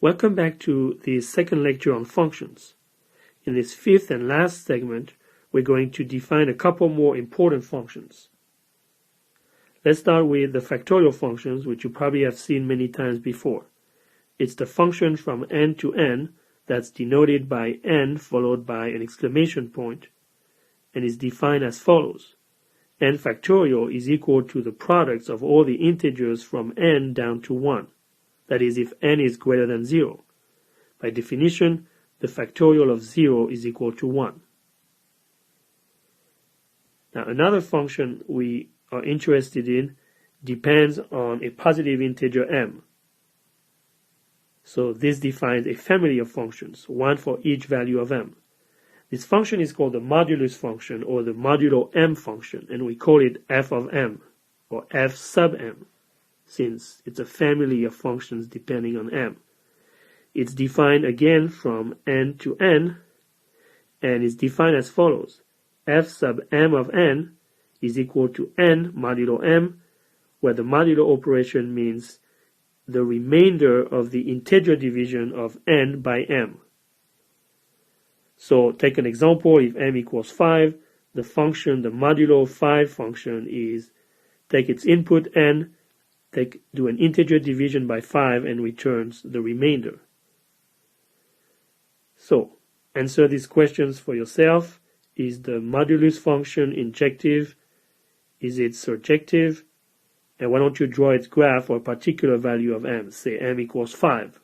Welcome back to the second lecture on functions. In this fifth and last segment, we're going to define a couple more important functions. Let's start with the factorial functions, which you probably have seen many times before. It's the function from n to n that's denoted by n followed by an exclamation point and is defined as follows. N factorial is equal to the products of all the integers from n down to 1. That is, if n is greater than 0. By definition, the factorial of 0 is equal to 1. Now, another function we are interested in depends on a positive integer m. So this defines a family of functions, one for each value of m. This function is called the modulus function or the modulo m function, and we call it f of m or f sub m, since it's a family of functions depending on m. It's defined again from n to n, and is defined as follows. F sub m of n is equal to n modulo m, where the modulo operation means the remainder of the integer division of n by m. So take an example. If m equals 5, the function, the modulo 5 function, is take its input n, do an integer division by 5, and returns the remainder. So, answer these questions for yourself. Is the modulus function injective? Is it surjective? And why don't you draw its graph for a particular value of m, say m equals 5.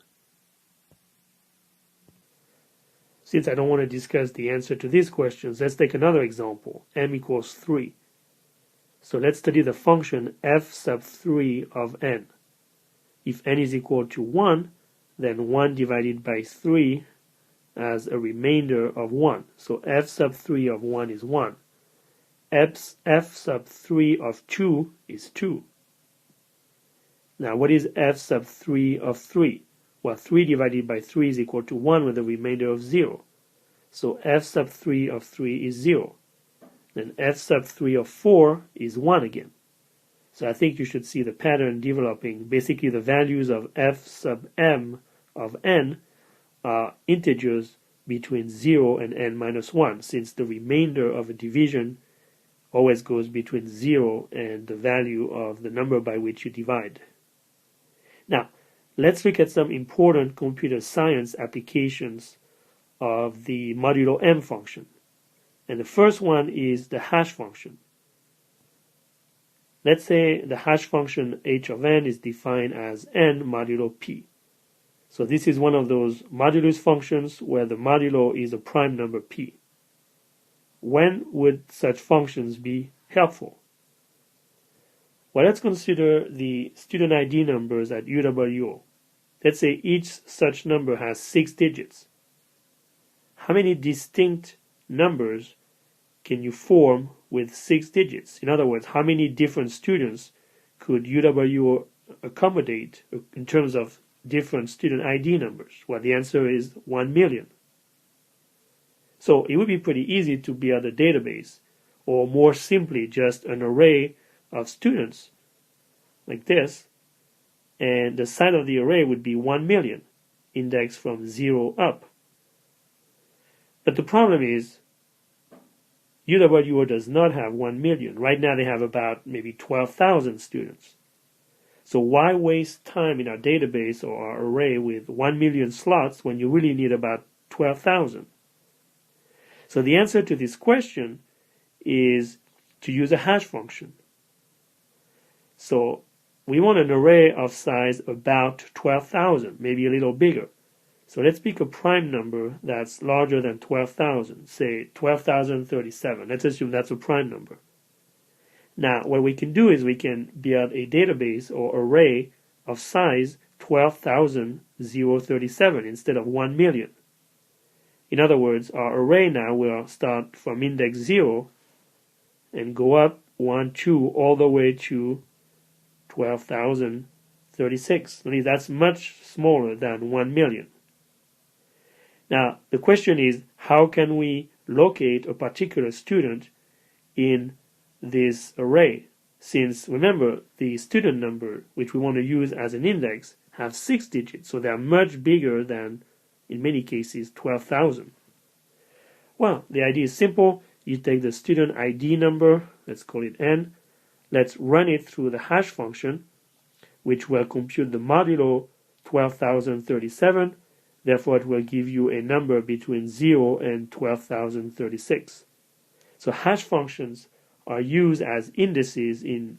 Since I don't want to discuss the answer to these questions, let's take another example, m equals 3. So let's study the function f sub 3 of n. If n is equal to 1, then 1 divided by 3 as a remainder of 1. So f sub 3 of 1 is 1. F sub 3 of 2 is 2. Now what is f sub 3 of 3? Well, 3 divided by 3 is equal to 1 with a remainder of 0. So f sub 3 of 3 is 0. Then f sub 3 of 4 is 1 again. So I think you should see the pattern developing. Basically, the values of f sub m of n are integers between 0 and n minus 1, since the remainder of a division always goes between 0 and the value of the number by which you divide. Now, let's look at some important computer science applications of the modulo m function. And the first one is the hash function. Let's say the hash function h of n is defined as n modulo p. So this is one of those modulus functions where the modulo is a prime number p. When would such functions be helpful? Well, let's consider the student ID numbers at UWO. Let's say each such number has 6 digits. How many distinct numbers can you form with 6 digits? In other words, how many different students could UWO accommodate in terms of different student ID numbers? Well, the answer is 1 million. So it would be pretty easy to build a database, or more simply just an array of students like this, and the size of the array would be 1 million, indexed from 0 up. But the problem is UWO does not have 1 million. Right now they have about maybe 12,000 students. So why waste time in our database or our array with 1 million slots when you really need about 12,000? So the answer to this question is to use a hash function. So we want an array of size about 12,000, maybe a little bigger. So let's pick a prime number that's larger than 12,000, say 12,037. Let's assume that's a prime number. Now, what we can do is we can build a database or array of size 12,037 instead of 1 million. In other words, our array now will start from index 0 and go up 1, 2, all the way to 12,036. That's much smaller than 1 million. Now, the question is, how can we locate a particular student in this array? Since, remember, the student number, which we want to use as an index, have 6 digits, so they are much bigger than, in many cases, 12,000. Well, the idea is simple. You take the student ID number, let's call it n, let's run it through the hash function, which will compute the modulo 12,037. Therefore, it will give you a number between 0 and 12,036. So hash functions are used as indices in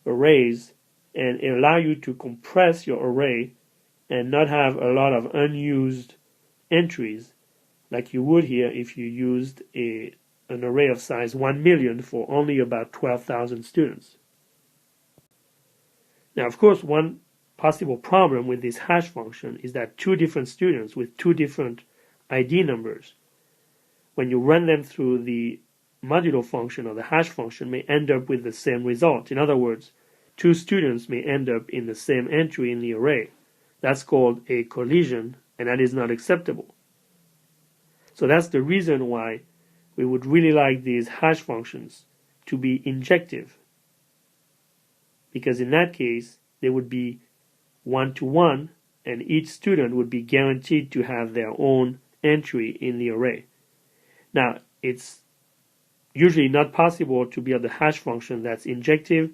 arrays and allow you to compress your array and not have a lot of unused entries like you would here if you used an array of size 1 million for only about 12,000 students. Now, of course, one possible problem with this hash function is that two different students with two different ID numbers, when you run them through the modulo function or the hash function, may end up with the same result. In other words, two students may end up in the same entry in the array. That's called a collision, and that is not acceptable. So that's the reason why we would really like these hash functions to be injective, because in that case they would be one-to-one and each student would be guaranteed to have their own entry in the array. Now, it's usually not possible to build a hash function that's injective,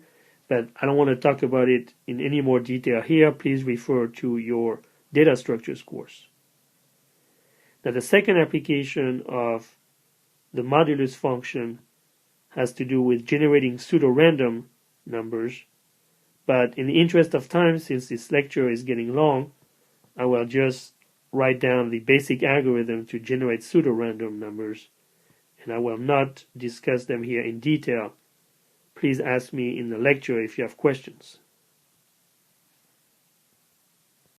but I don't want to talk about it in any more detail here. Please refer to your data structures course. Now, the second application of the modulus function has to do with generating pseudo-random numbers. But in the interest of time, since this lecture is getting long, I will just write down the basic algorithm to generate pseudo-random numbers, and I will not discuss them here in detail. Please ask me in the lecture if you have questions.